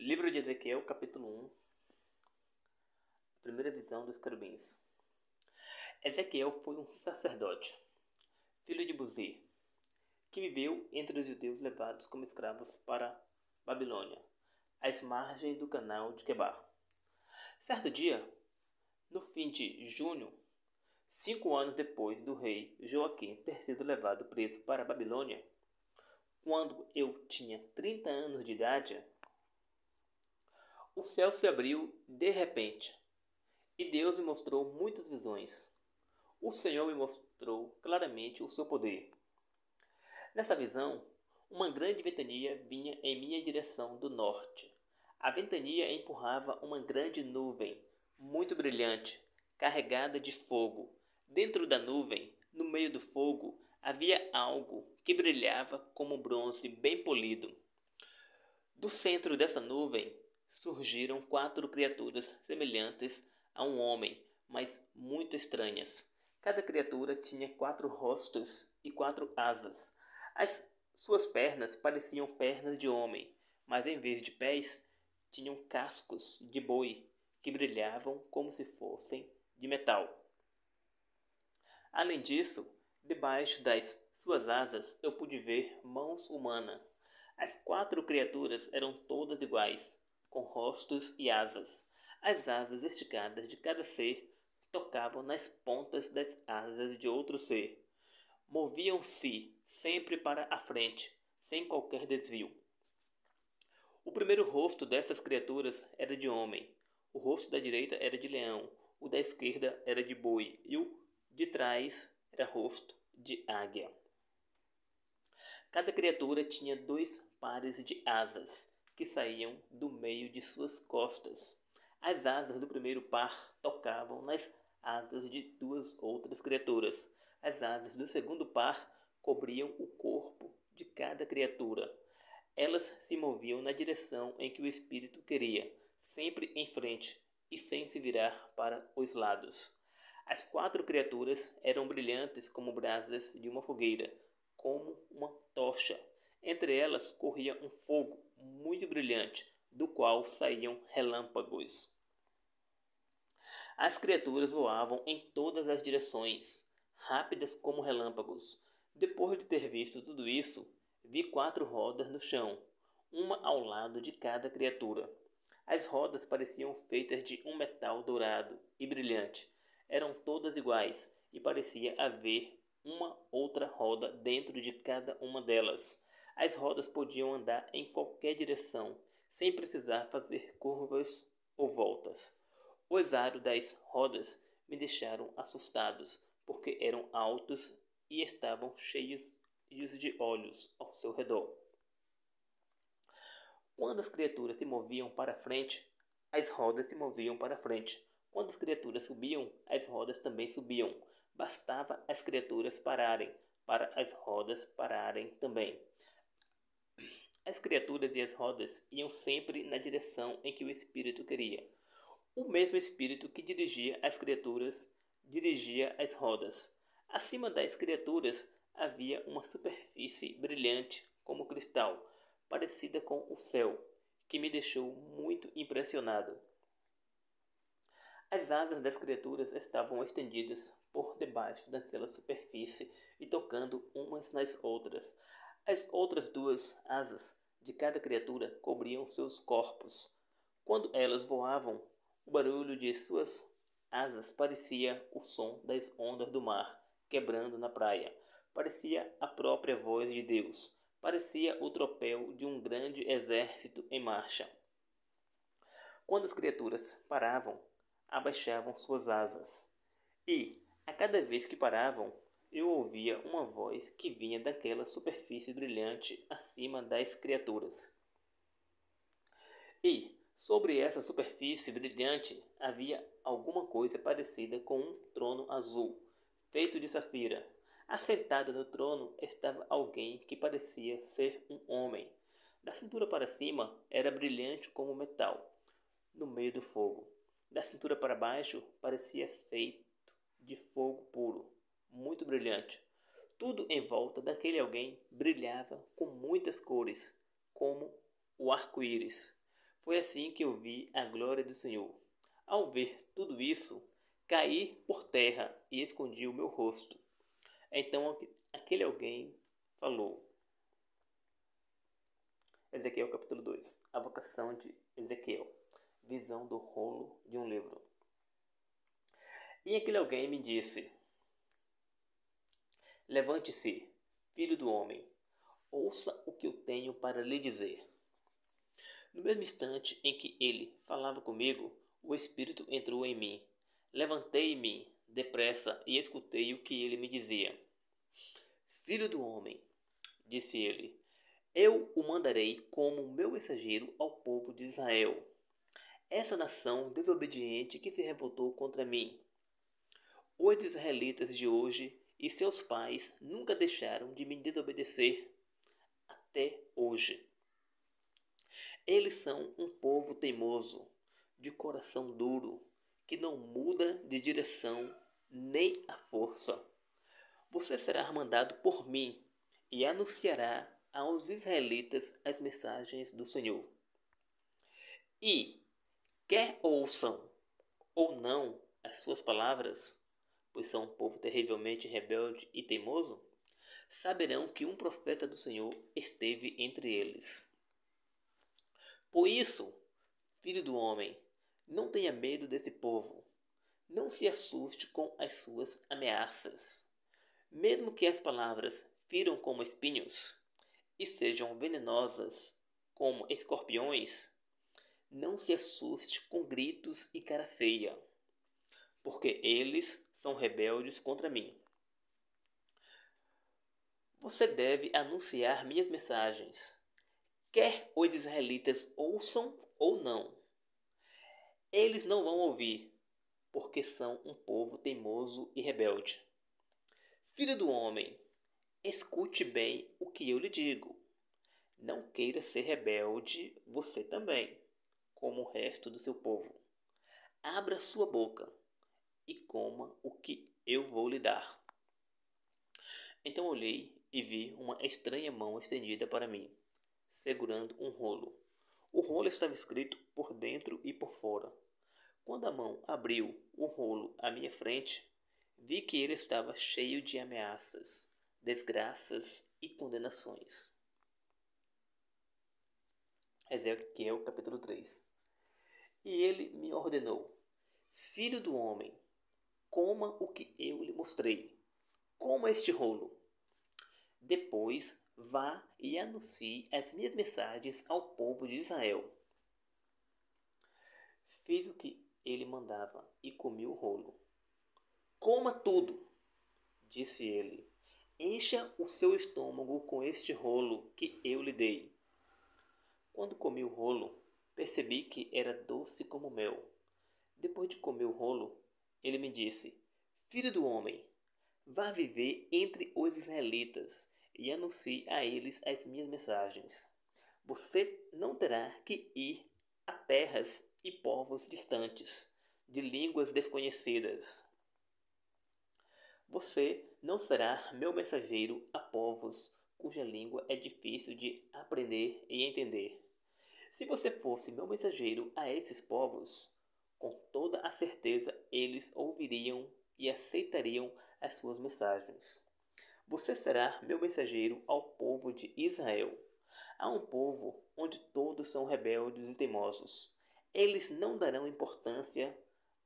Livro de Ezequiel, capítulo 1, primeira visão dos querubins. Ezequiel foi um sacerdote, filho de Buzi, que viveu entre os judeus levados como escravos para Babilônia, às margens do canal de Quebar. Certo dia, no fim de junho, 5 anos depois do rei Joaquim ter sido levado preso para a Babilônia, quando eu tinha 30 anos de idade, o céu se abriu de repente, e Deus me mostrou muitas visões. O Senhor me mostrou claramente o seu poder. Nessa visão, uma grande ventania vinha em minha direção do norte. A ventania empurrava uma grande nuvem, muito brilhante, carregada de fogo. Dentro da nuvem, no meio do fogo, havia algo que brilhava como bronze bem polido. Do centro dessa nuvem surgiram 4 criaturas semelhantes a um homem, mas muito estranhas. Cada criatura tinha 4 rostos e 4 asas. As suas pernas pareciam pernas de homem, mas em vez de pés, tinham cascos de boi que brilhavam como se fossem de metal. Além disso, debaixo das suas asas eu pude ver mãos humanas. As 4 criaturas eram todas iguais, com rostos e asas. As asas esticadas de cada ser tocavam nas pontas das asas de outro ser. Moviam-se sempre para a frente, sem qualquer desvio. O primeiro rosto dessas criaturas era de homem. O rosto da direita era de leão, o da esquerda era de boi e o de trás era rosto de águia. Cada criatura tinha 2 pares de asas que saíam do meio de suas costas. As asas do primeiro par tocavam nas asas de 2 outras criaturas. As asas do segundo par cobriam o corpo de cada criatura. Elas se moviam na direção em que o espírito queria, sempre em frente e sem se virar para os lados. As 4 criaturas eram brilhantes como brasas de uma fogueira, como uma tocha. Entre elas corria um fogo muito brilhante, do qual saíam relâmpagos. As criaturas voavam em todas as direções, rápidas como relâmpagos. Depois de ter visto tudo isso, vi 4 rodas no chão, uma ao lado de cada criatura. As rodas pareciam feitas de um metal dourado e brilhante. Eram todas iguais e parecia haver uma outra roda dentro de cada uma delas. As rodas podiam andar em qualquer direção, sem precisar fazer curvas ou voltas. Os aros das rodas me deixaram assustados, porque eram altos e estavam cheios de olhos ao seu redor. Quando as criaturas se moviam para frente, as rodas se moviam para frente. Quando as criaturas subiam, as rodas também subiam. Bastava as criaturas pararem, para as rodas pararem também. As criaturas e as rodas iam sempre na direção em que o espírito queria. O mesmo espírito que dirigia as criaturas dirigia as rodas. Acima das criaturas havia uma superfície brilhante como cristal, parecida com o céu, que me deixou muito impressionado. As asas das criaturas estavam estendidas por debaixo daquela superfície e tocando umas nas outras. As outras 2 asas de cada criatura cobriam seus corpos. Quando elas voavam, o barulho de suas asas parecia o som das ondas do mar quebrando na praia. Parecia a própria voz de Deus. Parecia o tropel de um grande exército em marcha. Quando as criaturas paravam, abaixavam suas asas. E, a cada vez que paravam, eu ouvia uma voz que vinha daquela superfície brilhante acima das criaturas. E, sobre essa superfície brilhante, havia alguma coisa parecida com um trono azul, feito de safira. Assentado no trono estava alguém que parecia ser um homem. Da cintura para cima era brilhante como metal, no meio do fogo. Da cintura para baixo parecia feito de fogo puro, muito brilhante. Tudo em volta daquele alguém brilhava com muitas cores, como o arco-íris. Foi assim que eu vi a glória do Senhor. Ao ver tudo isso, caí por terra e escondi o meu rosto. Então aquele alguém falou. Ezequiel capítulo 2. A vocação de Ezequiel. Visão do rolo de um livro. E aquele alguém me disse: Levante-se, filho do homem, ouça o que eu tenho para lhe dizer. No mesmo instante em que ele falava comigo, o Espírito entrou em mim. Levantei-me depressa e escutei o que ele me dizia. Filho do homem, disse ele, eu o mandarei como meu mensageiro ao povo de Israel, essa nação desobediente que se revoltou contra mim. Os israelitas de hoje e seus pais nunca deixaram de me desobedecer até hoje. Eles são um povo teimoso, de coração duro, que não muda de direção nem a força. Você será mandado por mim e anunciará aos israelitas as mensagens do Senhor. E, quer ouçam ou não as suas palavras, pois são um povo terrivelmente rebelde e teimoso, saberão que um profeta do Senhor esteve entre eles. Por isso, filho do homem, não tenha medo desse povo. Não se assuste com as suas ameaças. Mesmo que as palavras firam como espinhos e sejam venenosas como escorpiões, não se assuste com gritos e cara feia, porque eles são rebeldes contra mim. Você deve anunciar minhas mensagens, quer os israelitas ouçam ou não. Eles não vão ouvir, porque são um povo teimoso e rebelde. Filho do homem, escute bem o que eu lhe digo. Não queira ser rebelde você também, como o resto do seu povo. Abra sua boca e coma o que eu vou lhe dar. Então olhei e vi uma estranha mão estendida para mim, segurando um rolo. O rolo estava escrito por dentro e por fora. Quando a mão abriu o rolo à minha frente, vi que ele estava cheio de ameaças, desgraças e condenações. Ezequiel capítulo 3. E ele me ordenou: Filho do homem, coma o que eu lhe mostrei. Coma este rolo. Depois vá e anuncie as minhas mensagens ao povo de Israel. Fiz o que ele mandava e comi o rolo. Coma tudo, disse ele. Encha o seu estômago com este rolo que eu lhe dei. Quando comi o rolo, percebi que era doce como mel. Depois de comer o rolo, ele me disse: Filho do homem, vá viver entre os israelitas e anuncie a eles as minhas mensagens. Você não terá que ir a terras e povos distantes, de línguas desconhecidas. Você não será meu mensageiro a povos cuja língua é difícil de aprender e entender. Se você fosse meu mensageiro a esses povos, com toda a certeza eles ouviriam e aceitariam as suas mensagens. Você será meu mensageiro ao povo de Israel, a um povo onde todos são rebeldes e teimosos. Eles não darão importância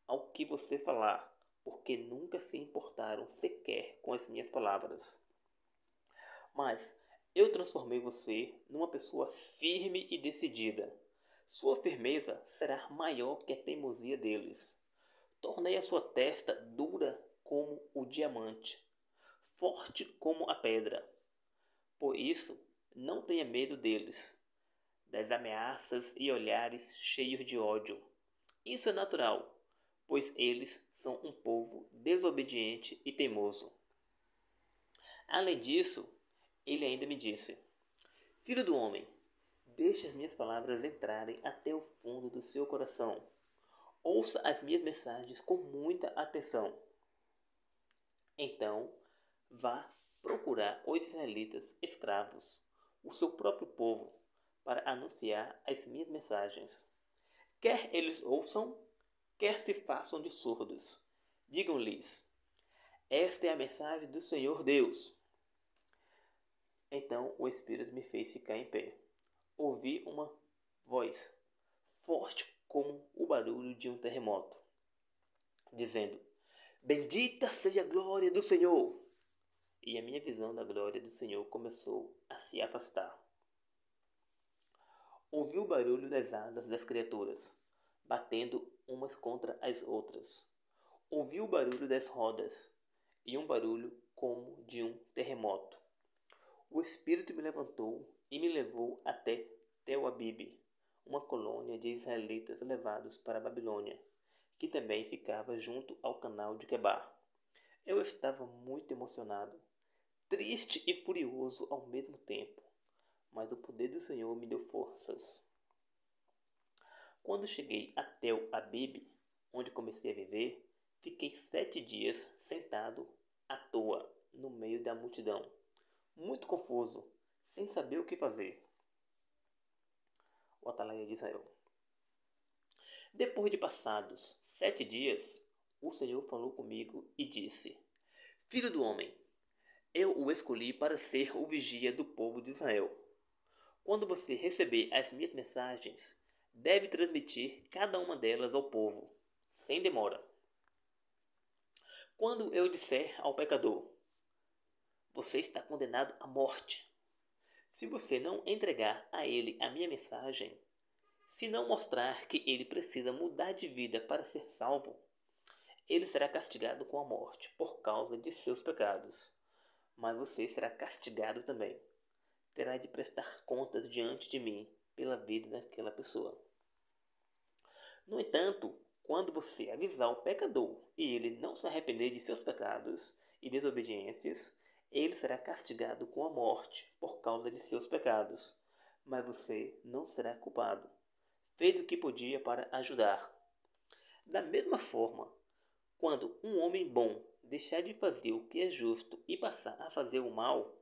ao que você falar, porque nunca se importaram sequer com as minhas palavras. Mas eu transformei você numa pessoa firme e decidida. Sua firmeza será maior que a teimosia deles. Tornei a sua testa dura como o diamante, forte como a pedra. Por isso, não tenha medo deles, das ameaças e olhares cheios de ódio. Isso é natural, pois eles são um povo desobediente e teimoso. Além disso, ele ainda me disse: Filho do homem, deixe as minhas palavras entrarem até o fundo do seu coração. Ouça as minhas mensagens com muita atenção. Então, vá procurar os israelitas escravos, o seu próprio povo, para anunciar as minhas mensagens. Quer eles ouçam, quer se façam de surdos. Digam-lhes: esta é a mensagem do Senhor Deus. Então o Espírito me fez ficar em pé. Ouvi uma voz, forte como o barulho de um terremoto, dizendo: bendita seja a glória do Senhor! E a minha visão da glória do Senhor começou a se afastar. Ouvi o barulho das asas das criaturas, batendo umas contra as outras. Ouvi o barulho das rodas, e um barulho como de um terremoto. O Espírito me levantou e me levou até Tel Abibe, uma colônia de israelitas levados para a Babilônia, que também ficava junto ao canal de Quebar. Eu estava muito emocionado, triste e furioso ao mesmo tempo, mas o poder do Senhor me deu forças. Quando cheguei a Tel Abibe, onde comecei a viver, fiquei 7 dias sentado à toa no meio da multidão, muito confuso, sem saber o que fazer. O Atalaia de Israel. Depois de passados 7 dias, o Senhor falou comigo e disse: Filho do homem, eu o escolhi para ser o vigia do povo de Israel. Quando você receber as minhas mensagens, deve transmitir cada uma delas ao povo, sem demora. Quando eu disser ao pecador: você está condenado à morte, se você não entregar a ele a minha mensagem, se não mostrar que ele precisa mudar de vida para ser salvo, ele será castigado com a morte por causa de seus pecados. Mas você será castigado também. Terá de prestar contas diante de mim pela vida daquela pessoa. No entanto, quando você avisar o pecador e ele não se arrepender de seus pecados e desobediências, ele será castigado com a morte por causa de seus pecados. Mas você não será culpado. Fez o que podia para ajudar. Da mesma forma, quando um homem bom deixar de fazer o que é justo e passar a fazer o mal,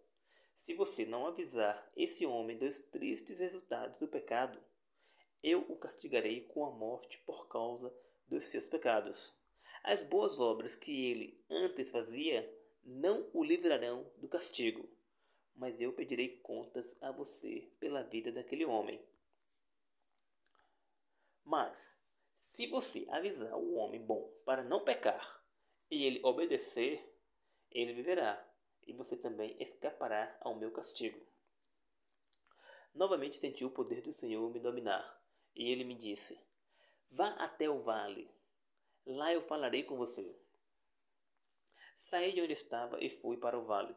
se você não avisar esse homem dos tristes resultados do pecado, eu o castigarei com a morte por causa dos seus pecados. As boas obras que ele antes fazia não o livrarão do castigo, mas eu pedirei contas a você pela vida daquele homem. Mas, se você avisar o homem bom para não pecar e ele obedecer, ele viverá, e você também escapará ao meu castigo. Novamente senti o poder do Senhor me dominar, e ele me disse: vá até o vale, lá eu falarei com você. Saí de onde estava e fui para o vale.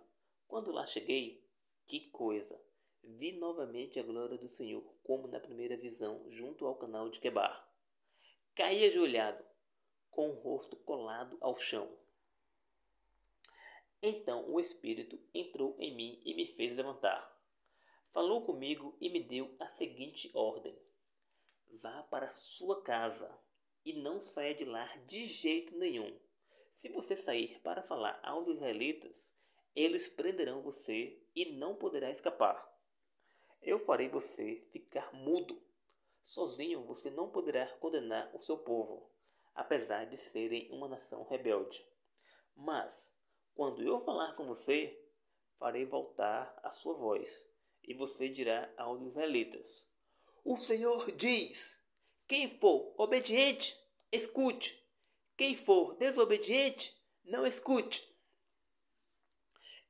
Quando lá cheguei, que coisa! Vi novamente a glória do Senhor, como na primeira visão, junto ao canal de Quebar. Caí ajoelhado, com o rosto colado ao chão. Então o Espírito entrou em mim e me fez levantar. Falou comigo e me deu a seguinte ordem: vá para sua casa e não saia de lá de jeito nenhum. Se você sair para falar aos israelitas, eles prenderão você e não poderá escapar. Eu farei você ficar mudo. Sozinho você não poderá condenar o seu povo, apesar de serem uma nação rebelde. Mas, quando eu falar com você, farei voltar a sua voz, e você dirá aos israelitas: o Senhor diz: quem for obediente, escute. Quem for desobediente, não escute.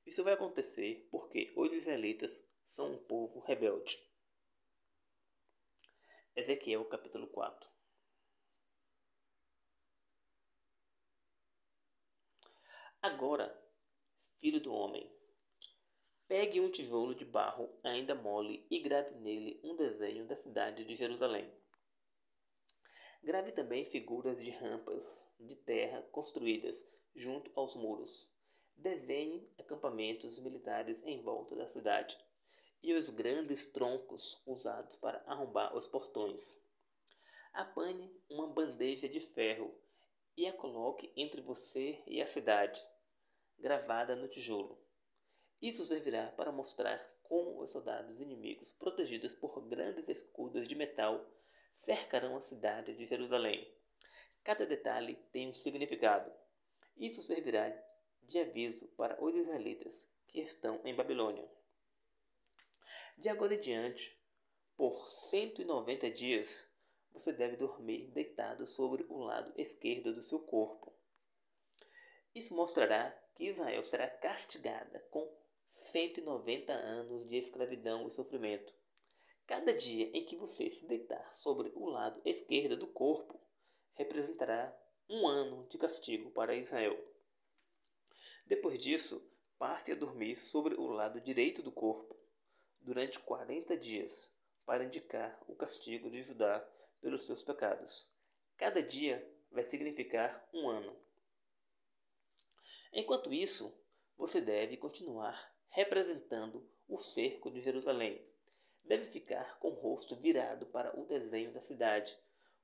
Isso vai acontecer porque os israelitas são um povo rebelde. Ezequiel capítulo 4. Agora, filho do homem, pegue um tijolo de barro ainda mole e grave nele um desenho da cidade de Jerusalém. Grave também figuras de rampas de terra construídas junto aos muros. Desenhe acampamentos militares em volta da cidade e os grandes troncos usados para arrombar os portões. Apanhe uma bandeja de ferro e a coloque entre você e a cidade, gravada no tijolo. Isso servirá para mostrar como os soldados inimigos, protegidos por grandes escudos de metal, cercarão a cidade de Jerusalém. Cada detalhe tem um significado. Isso servirá de aviso para os israelitas que estão em Babilônia. De agora em diante, por 190 dias, você deve dormir deitado sobre o lado esquerdo do seu corpo. Isso mostrará que Israel será castigada com 190 anos de escravidão e sofrimento. Cada dia em que você se deitar sobre o lado esquerdo do corpo representará um ano de castigo para Israel. Depois disso, passe a dormir sobre o lado direito do corpo durante 40 dias para indicar o castigo de Judá pelos seus pecados. Cada dia vai significar um ano. Enquanto isso, você deve continuar representando o cerco de Jerusalém. Deve ficar com o rosto virado para o desenho da cidade,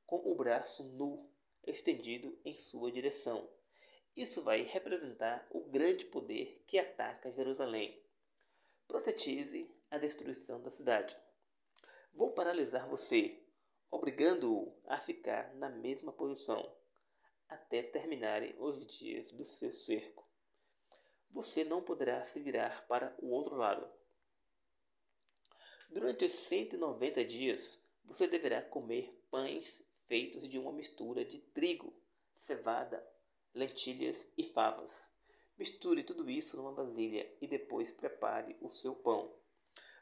com o braço nu estendido em sua direção. Isso vai representar o grande poder que ataca Jerusalém. Profetize a destruição da cidade. Vou paralisar você, obrigando-o a ficar na mesma posição até terminarem os dias do seu cerco. Você não poderá se virar para o outro lado. Durante os 190 dias, você deverá comer pães feitos de uma mistura de trigo, cevada, lentilhas e favas. Misture tudo isso numa vasilha e depois prepare o seu pão.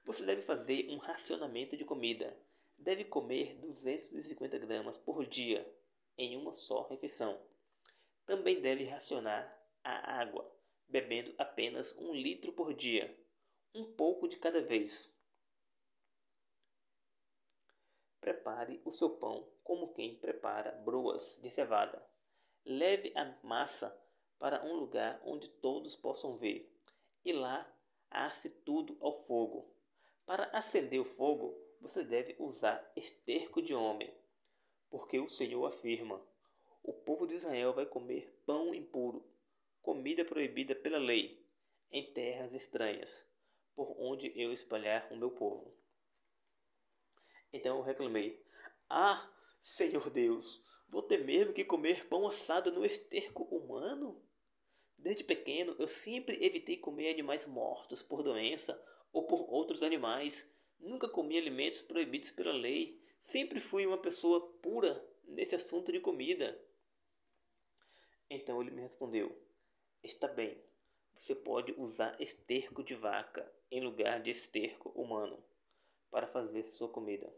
Você deve fazer um racionamento de comida. Deve comer 250 gramas por dia em uma só refeição. Também deve racionar a água, bebendo apenas 1 litro por dia, um pouco de cada vez. Prepare o seu pão como quem prepara broas de cevada. Leve a massa para um lugar onde todos possam ver, e lá asse tudo ao fogo. Para acender o fogo, você deve usar esterco de homem, porque o Senhor afirma: o povo de Israel vai comer pão impuro, comida proibida pela lei, em terras estranhas, por onde eu espalhar o meu povo. Então eu reclamei: ah, Senhor Deus, vou ter mesmo que comer pão assado no esterco humano? Desde pequeno eu sempre evitei comer animais mortos por doença ou por outros animais. Nunca comi alimentos proibidos pela lei. Sempre fui uma pessoa pura nesse assunto de comida. Então ele me respondeu: está bem, você pode usar esterco de vaca em lugar de esterco humano para fazer sua comida.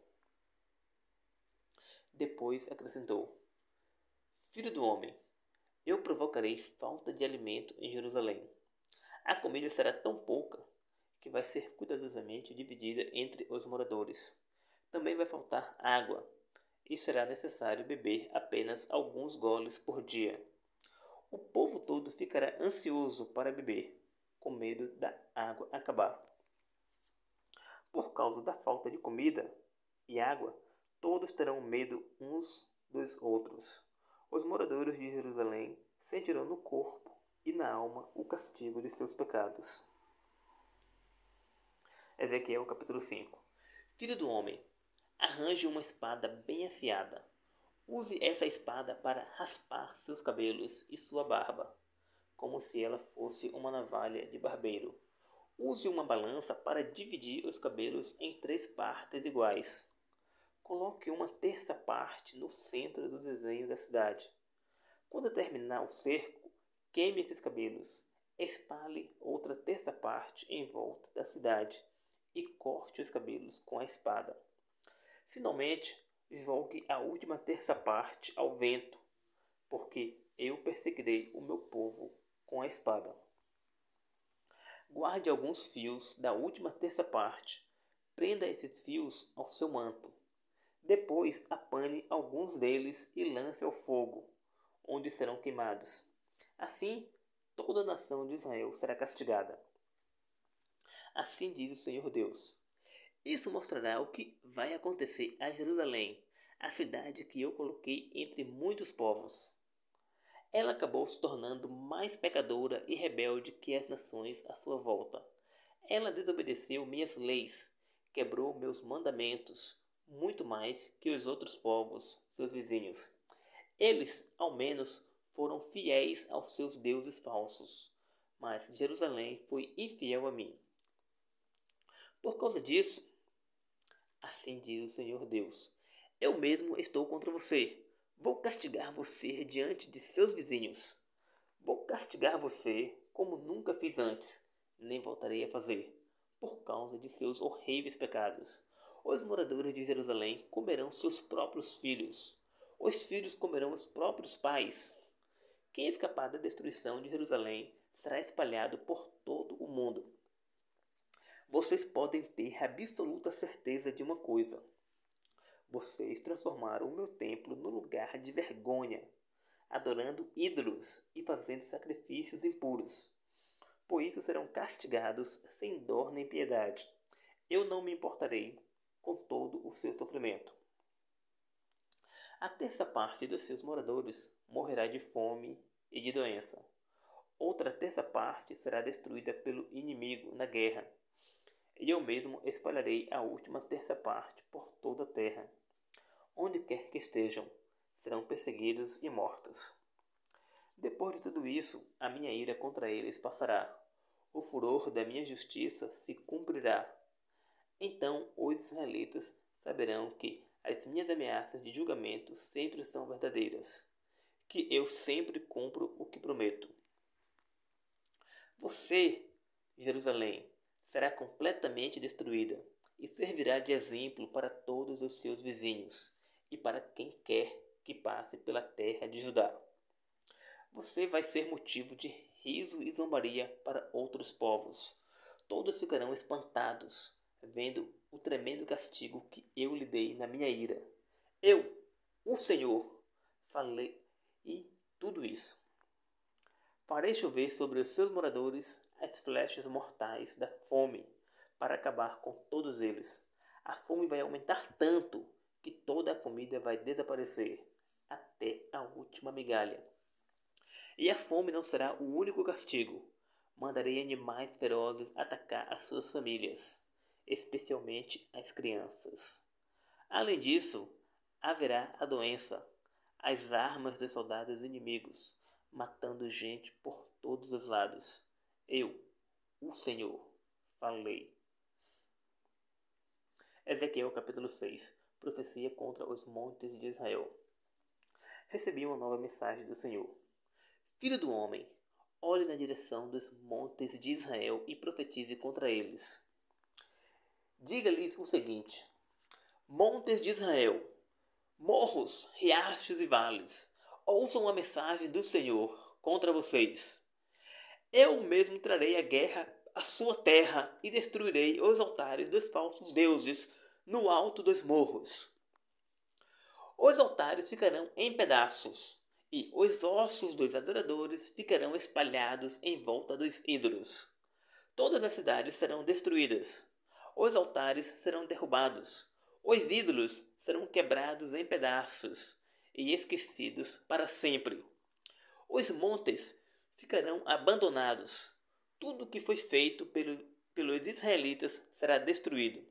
Depois acrescentou: filho do homem, eu provocarei falta de alimento em Jerusalém. A comida será tão pouca que vai ser cuidadosamente dividida entre os moradores. Também vai faltar água e será necessário beber apenas alguns goles por dia. O povo todo ficará ansioso para beber, com medo da água acabar. Por causa da falta de comida e água, todos terão medo uns dos outros. Os moradores de Jerusalém sentirão no corpo e na alma o castigo de seus pecados. Ezequiel capítulo 5. Filho do homem, arranje uma espada bem afiada. Use essa espada para raspar seus cabelos e sua barba, como se ela fosse uma navalha de barbeiro. Use uma balança para dividir os cabelos em 3 partes iguais. Coloque uma terça parte no centro do desenho da cidade. Quando terminar o cerco, queime esses cabelos. Espalhe outra terça parte em volta da cidade e corte os cabelos com a espada. Finalmente, jogue a última terça parte ao vento, porque eu perseguirei o meu povo com a espada. Guarde alguns fios da última terça parte. Prenda esses fios ao seu manto. Depois apane alguns deles e lance ao fogo, onde serão queimados. Assim, toda a nação de Israel será castigada. Assim diz o Senhor Deus. Isso mostrará o que vai acontecer a Jerusalém, a cidade que eu coloquei entre muitos povos. Ela acabou se tornando mais pecadora e rebelde que as nações à sua volta. Ela desobedeceu minhas leis, quebrou meus mandamentos, muito mais que os outros povos, seus vizinhos. Eles, ao menos, foram fiéis aos seus deuses falsos, mas Jerusalém foi infiel a mim. Por causa disso, assim diz o Senhor Deus, eu mesmo estou contra você. Vou castigar você diante de seus vizinhos. Vou castigar você como nunca fiz antes, nem voltarei a fazer, por causa de seus horríveis pecados. Os moradores de Jerusalém comerão seus próprios filhos. Os filhos comerão os próprios pais. Quem escapar da destruição de Jerusalém será espalhado por todo o mundo. Vocês podem ter absoluta certeza de uma coisa. Vocês transformaram o meu templo num lugar de vergonha, adorando ídolos e fazendo sacrifícios impuros. Por isso serão castigados sem dor nem piedade. Eu não me importarei com todo o seu sofrimento. A terça parte dos seus moradores morrerá de fome e de doença. Outra terça parte será destruída pelo inimigo na guerra. E eu mesmo espalharei a última terça parte por toda a terra. Onde quer que estejam, serão perseguidos e mortos. Depois de tudo isso, a minha ira contra eles passará. O furor da minha justiça se cumprirá. Então os israelitas saberão que as minhas ameaças de julgamento sempre são verdadeiras, que eu sempre cumpro o que prometo. Você, Jerusalém, será completamente destruída e servirá de exemplo para todos os seus vizinhos e para quem quer que passe pela terra de Judá. Você vai ser motivo de riso e zombaria para outros povos. Todos ficarão espantados, vendo o tremendo castigo que eu lhe dei na minha ira. Eu, o Senhor, falei e tudo isso. Farei chover sobre os seus moradores as flechas mortais da fome, para acabar com todos eles. A fome vai aumentar tanto que toda a comida vai desaparecer, até a última migalha. E a fome não será o único castigo. Mandarei animais ferozes atacar as suas famílias, especialmente as crianças. Além disso, haverá a doença, as armas dos soldados inimigos, matando gente por todos os lados. Eu, o Senhor, falei. Ezequiel capítulo 6. Profecia contra os montes de Israel. Recebi uma nova mensagem do Senhor. Filho do homem, olhe na direção dos montes de Israel e profetize contra eles. Diga-lhes o seguinte: montes de Israel, morros, riachos e vales, ouçam a mensagem do Senhor contra vocês. Eu mesmo trarei a guerra à sua terra e destruirei os altares dos falsos deuses no alto dos morros. Os altares ficarão em pedaços, e os ossos dos adoradores ficarão espalhados em volta dos ídolos. Todas as cidades serão destruídas, os altares serão derrubados, os ídolos serão quebrados em pedaços e esquecidos para sempre. Os montes ficarão abandonados. Tudo que foi feito pelos israelitas será destruído.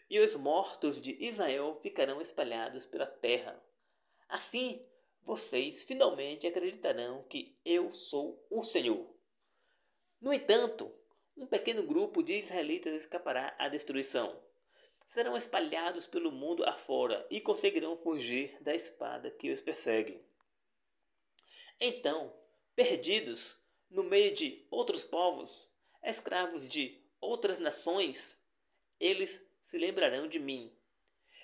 E os mortos de Israel ficarão espalhados pela terra. Assim, vocês finalmente acreditarão que eu sou o Senhor. No entanto, um pequeno grupo de israelitas escapará à destruição. Serão espalhados pelo mundo afora e conseguirão fugir da espada que os persegue. Então, perdidos no meio de outros povos, escravos de outras nações, eles se lembrarão de mim.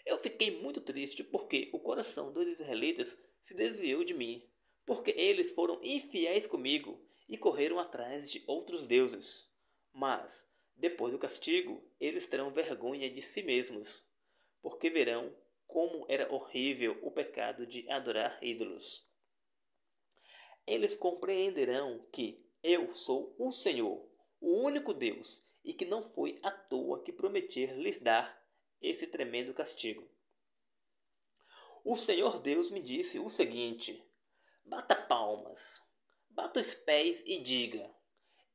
Eu fiquei muito triste porque o coração dos israelitas se desviou de mim, porque eles foram infiéis comigo e correram atrás de outros deuses. Mas, depois do castigo, eles terão vergonha de si mesmos, porque verão como era horrível o pecado de adorar ídolos. Eles compreenderão que eu sou o Senhor, o único Deus, e que não foi à toa que prometi lhes dar esse tremendo castigo. O Senhor Deus me disse o seguinte: bata palmas, bata os pés e diga: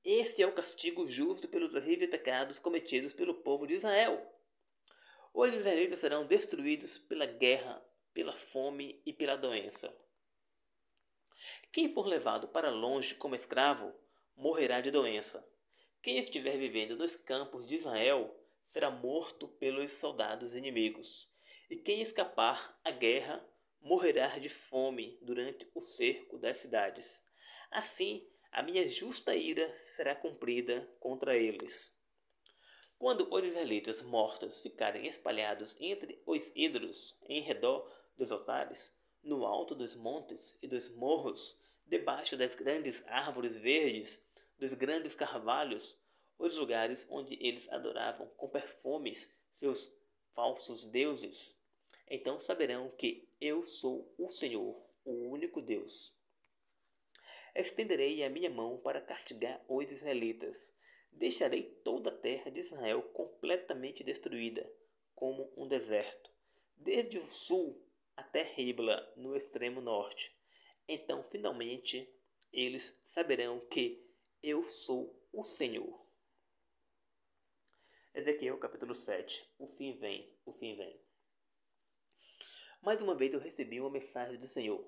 Este é o castigo justo pelos horríveis pecados cometidos pelo povo de Israel. Os israelitas serão destruídos pela guerra, pela fome e pela doença. Quem for levado para longe como escravo, morrerá de doença. Quem estiver vivendo nos campos de Israel será morto pelos soldados inimigos. E quem escapar à guerra morrerá de fome durante o cerco das cidades. Assim, a minha justa ira será cumprida contra eles. Quando os israelitas mortos ficarem espalhados entre os ídolos em redor dos altares, no alto dos montes e dos morros, debaixo das grandes árvores verdes, dos grandes carvalhos, os lugares onde eles adoravam com perfumes seus falsos deuses, então saberão que eu sou o Senhor, o único Deus. Estenderei a minha mão para castigar os israelitas. Deixarei toda a terra de Israel completamente destruída, como um deserto, desde o sul até Ribla, no extremo norte. Então, finalmente, eles saberão que eu sou o Senhor. Ezequiel capítulo 7. O fim vem, o fim vem. Mais uma vez eu recebi uma mensagem do Senhor.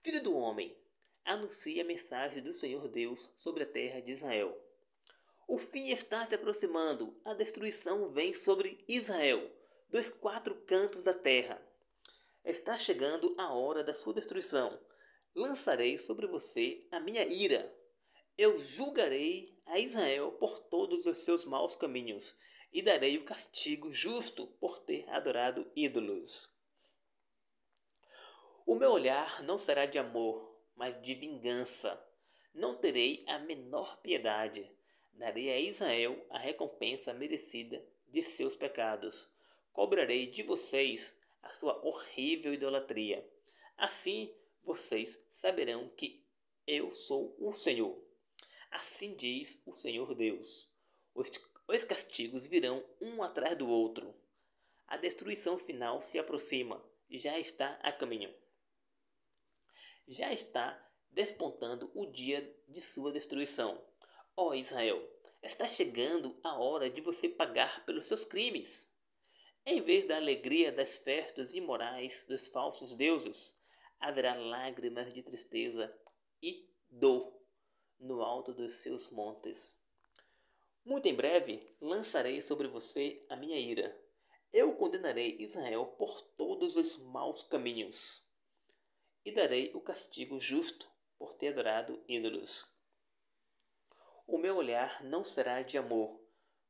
Filho do homem, anuncie a mensagem do Senhor Deus sobre a terra de Israel. O fim está se aproximando, a destruição vem sobre Israel, dos quatro cantos da terra. Está chegando a hora da sua destruição. Lançarei sobre você a minha ira. Eu julgarei a Israel por todos os seus maus caminhos e darei o castigo justo por ter adorado ídolos. O meu olhar não será de amor, mas de vingança. Não terei a menor piedade. Darei a Israel a recompensa merecida de seus pecados. Cobrarei de vocês a sua horrível idolatria. Assim vocês saberão que eu sou o Senhor. Assim diz o Senhor Deus. Os castigos virão um atrás do outro. A destruição final se aproxima e já está a caminho. Já está despontando o dia de sua destruição. Ó Israel, está chegando a hora de você pagar pelos seus crimes. Em vez da alegria das festas imorais dos falsos deuses, haverá lágrimas de tristeza e dor no alto dos seus montes. Muito em breve lançarei sobre você a minha ira. Eu condenarei Israel por todos os maus caminhos e darei o castigo justo por ter adorado ídolos. O meu olhar não será de amor,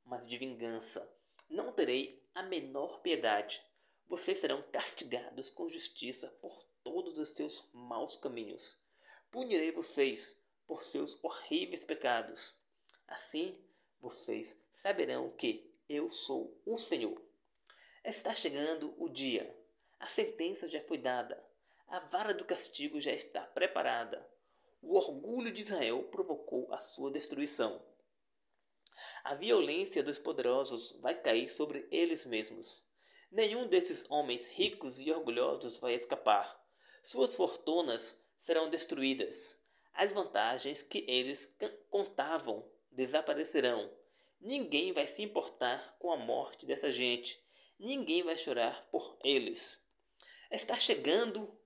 mas de vingança. Não terei a menor piedade. Vocês serão castigados com justiça por todos os seus maus caminhos. Punirei vocês por seus horríveis pecados. Assim, vocês saberão que eu sou o Senhor. Está chegando o dia. A sentença já foi dada. A vara do castigo já está preparada. O orgulho de Israel provocou a sua destruição. A violência dos poderosos vai cair sobre eles mesmos. Nenhum desses homens ricos e orgulhosos vai escapar. Suas fortunas serão destruídas. As vantagens que eles contavam desaparecerão. Ninguém vai se importar com a morte dessa gente. Ninguém vai chorar por eles. Está chegando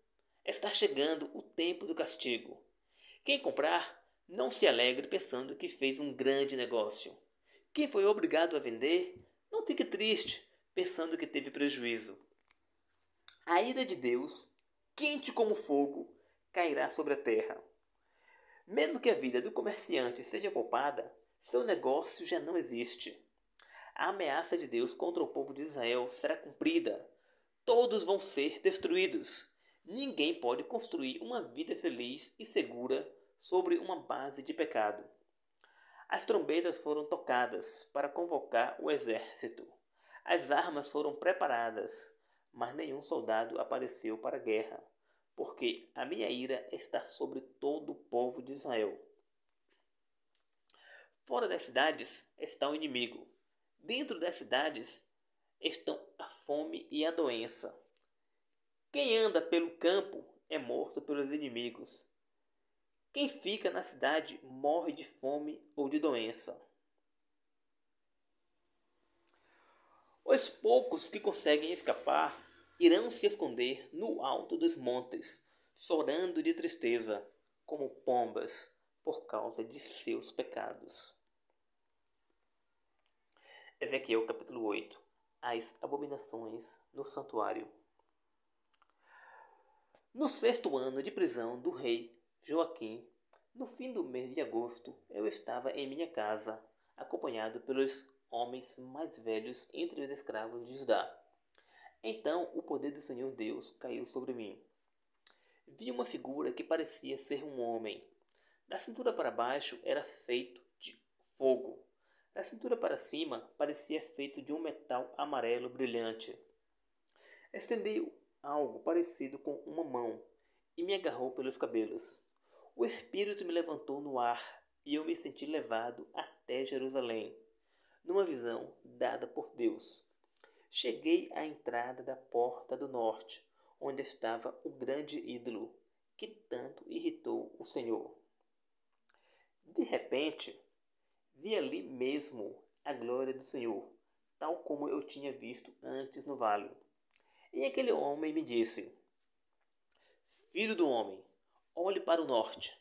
o tempo do castigo. Quem comprar, não se alegre pensando que fez um grande negócio. Quem foi obrigado a vender, não fique triste pensando que teve prejuízo. A ira de Deus, quente como fogo, cairá sobre a terra. Mesmo que a vida do comerciante seja poupada, seu negócio já não existe. A ameaça de Deus contra o povo de Israel será cumprida. Todos vão ser destruídos. Ninguém pode construir uma vida feliz e segura sobre uma base de pecado. As trombetas foram tocadas para convocar o exército. As armas foram preparadas, mas nenhum soldado apareceu para a guerra, porque a minha ira está sobre todo o povo de Israel. Fora das cidades está o inimigo. Dentro das cidades estão a fome e a doença. Quem anda pelo campo é morto pelos inimigos. Quem fica na cidade morre de fome ou de doença. Os poucos que conseguem escapar irão se esconder no alto dos montes, chorando de tristeza, como pombas, por causa de seus pecados. Ezequiel capítulo 8. As abominações no santuário. No 6º ano de prisão do rei Joaquim, no fim do mês de agosto, eu estava em minha casa, acompanhado pelos homens mais velhos entre os escravos de Judá. Então o poder do Senhor Deus caiu sobre mim. Vi uma figura que parecia ser um homem. Da cintura para baixo era feito de fogo. Da cintura para cima parecia feito de um metal amarelo brilhante. Estendeu algo parecido com uma mão e me agarrou pelos cabelos. O Espírito me levantou no ar e eu me senti levado até Jerusalém, numa visão dada por Deus. Cheguei à entrada da porta do norte, onde estava o grande ídolo, que tanto irritou o Senhor. De repente, vi ali mesmo a glória do Senhor, tal como eu tinha visto antes no vale. E aquele homem me disse: Filho do homem, olhe para o norte.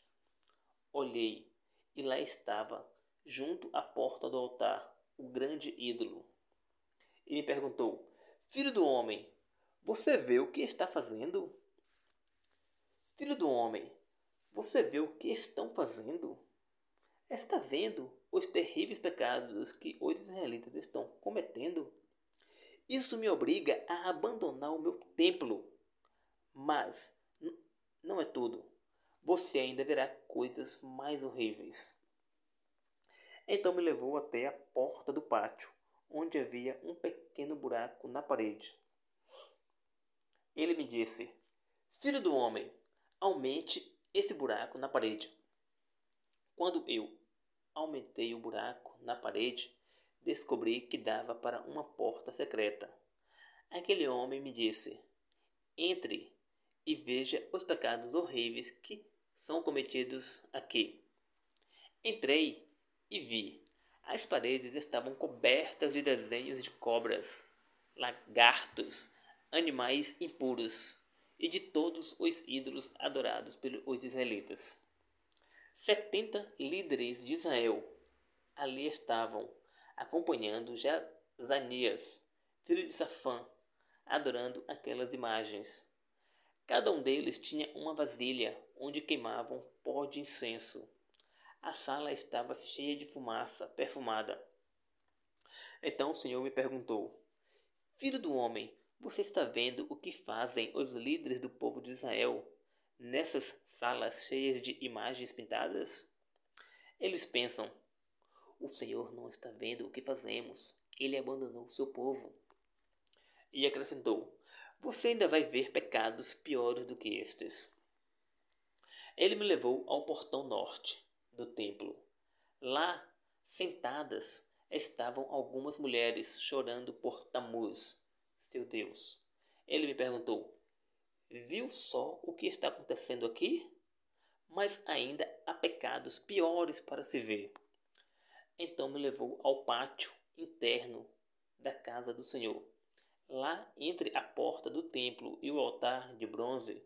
Olhei, e lá estava, junto à porta do altar, o grande ídolo. E me perguntou: Filho do homem, você vê o que está fazendo? Filho do homem, você vê o que estão fazendo? Está vendo os terríveis pecados que os israelitas estão cometendo? Isso me obriga a abandonar o meu templo. Mas não é tudo. Você ainda verá coisas mais horríveis. Então me levou até a porta do pátio, onde havia um pequeno buraco na parede. Ele me disse: Filho do homem, aumente esse buraco na parede. Quando eu aumentei o buraco na parede, descobri que dava para uma porta secreta. Aquele homem me disse: Entre e veja os pecados horríveis que são cometidos aqui. Entrei e vi. As paredes estavam cobertas de desenhos de cobras, lagartos, animais impuros e de todos os ídolos adorados pelos israelitas. 70 líderes de Israel ali estavam, acompanhando Jazanias, filho de Safã, adorando aquelas imagens. Cada um deles tinha uma vasilha onde queimavam pó de incenso. A sala estava cheia de fumaça perfumada. Então o Senhor me perguntou: Filho do homem, você está vendo o que fazem os líderes do povo de Israel nessas salas cheias de imagens pintadas? Eles pensam: o Senhor não está vendo o que fazemos. Ele abandonou o seu povo. E acrescentou: Você ainda vai ver pecados piores do que estes. Ele me levou ao portão norte do templo. Lá, sentadas, estavam algumas mulheres chorando por Tamuz, seu Deus. Ele me perguntou: Viu só o que está acontecendo aqui? Mas ainda há pecados piores para se ver. Então me levou ao pátio interno da casa do Senhor. Lá, entre a porta do templo e o altar de bronze,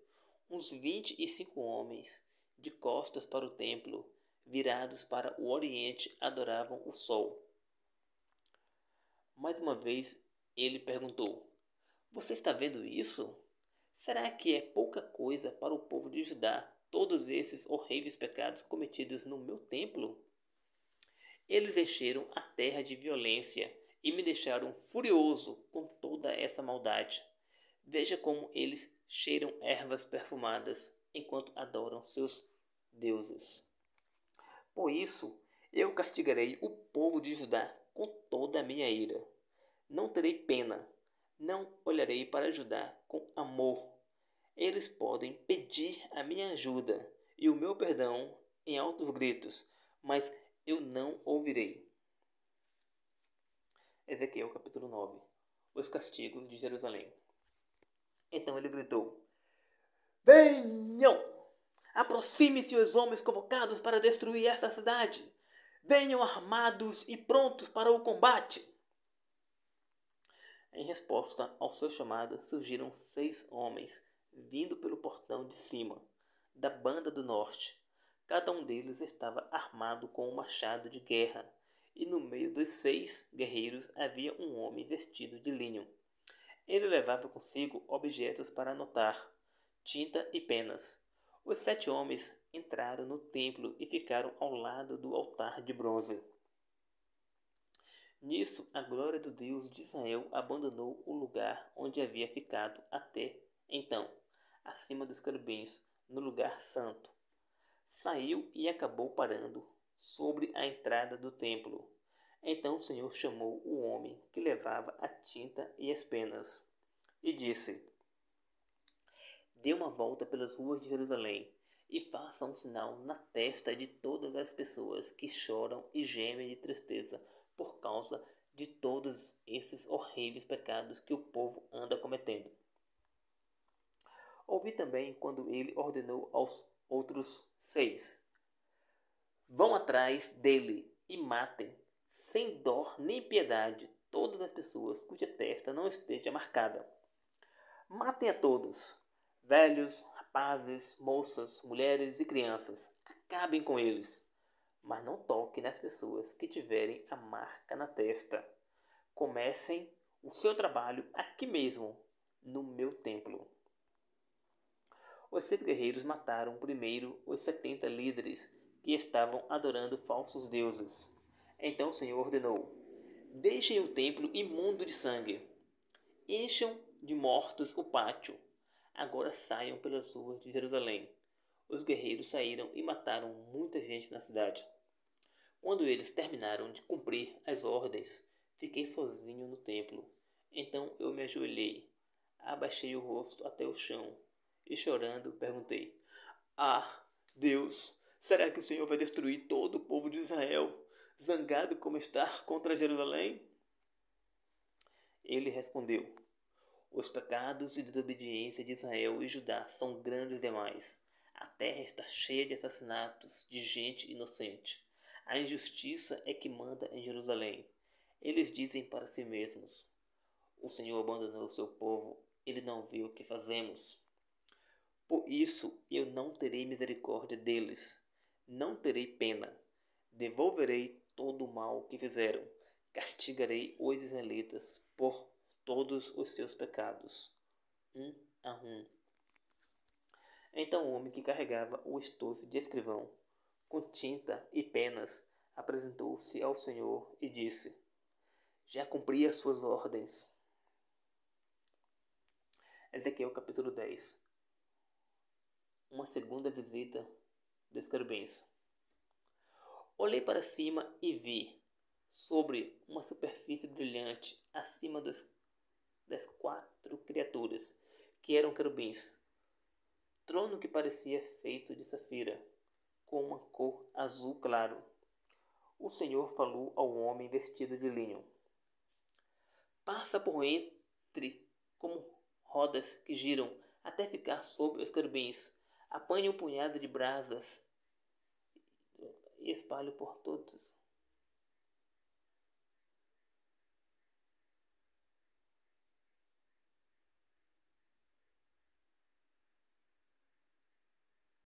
uns 25 homens, de costas para o templo, virados para o oriente, adoravam o sol. Mais uma vez ele perguntou: Você está vendo isso? Será que é pouca coisa para o povo de Judá todos esses horríveis pecados cometidos no meu templo? Eles encheram a terra de violência e me deixaram furioso com toda essa maldade. Veja como eles cheiram ervas perfumadas enquanto adoram seus deuses. Por isso, eu castigarei o povo de Judá com toda a minha ira. Não terei pena, não olharei para Judá com amor. Eles podem pedir a minha ajuda e o meu perdão em altos gritos, mas eu não ouvirei. Ezequiel capítulo 9. Os castigos de Jerusalém. Então ele gritou: Venham! Aproxime-se os homens convocados para destruir esta cidade. Venham armados e prontos para o combate. Em resposta ao seu chamado, surgiram 6 homens, vindo pelo portão de cima, da banda do norte. Cada um deles estava armado com um machado de guerra, e no meio dos 6 guerreiros havia um homem vestido de linho. Ele levava consigo objetos para anotar, tinta e penas. Os 7 homens entraram no templo e ficaram ao lado do altar de bronze. Nisso, a glória do Deus de Israel abandonou o lugar onde havia ficado até então, acima dos querubins, no lugar santo. Saiu e acabou parando sobre a entrada do templo. Então o Senhor chamou o homem que levava a tinta e as penas e disse: Dê uma volta pelas ruas de Jerusalém e faça um sinal na testa de todas as pessoas que choram e gemem de tristeza por causa de todos esses horríveis pecados que o povo anda cometendo. Ouvi também quando ele ordenou aos outros 6: Vão atrás dele e matem, sem dó nem piedade, todas as pessoas cuja testa não esteja marcada. Matem a todos, velhos, rapazes, moças, mulheres e crianças. Acabem com eles. Mas não toquem nas pessoas que tiverem a marca na testa. Comecem o seu trabalho aqui mesmo, no meu templo. Os 6 guerreiros mataram primeiro os 70 líderes que estavam adorando falsos deuses. Então o Senhor ordenou: Deixem o templo imundo de sangue. Encham de mortos o pátio. Agora saiam pelas ruas de Jerusalém. Os guerreiros saíram e mataram muita gente na cidade. Quando eles terminaram de cumprir as ordens, fiquei sozinho no templo. Então eu me ajoelhei, abaixei o rosto até o chão e chorando perguntei: Ah, Deus, será que o Senhor vai destruir todo o povo de Israel, zangado como está contra Jerusalém? Ele respondeu: Os pecados e desobediência de Israel e Judá são grandes demais. A terra está cheia de assassinatos de gente inocente. A injustiça é que manda em Jerusalém. Eles dizem para si mesmos: O Senhor abandonou seu povo, ele não vê o que fazemos. Por isso eu não terei misericórdia deles, não terei pena. Devolverei todo o mal que fizeram. Castigarei os israelitas por todos os seus pecados, um a um. Então o homem que carregava o estojo de escrivão, com tinta e penas, apresentou-se ao Senhor e disse: Já cumpri as suas ordens. Ezequiel capítulo 10. Uma segunda visita dos querubins. Olhei para cima e vi, sobre uma superfície brilhante, acima das 4 criaturas, que eram querubins, trono que parecia feito de safira, com uma cor azul claro. O Senhor falou ao homem vestido de linho: Passa por entre como rodas que giram até ficar sobre os querubins. Apanhe um punhado de brasas e espalhe por todos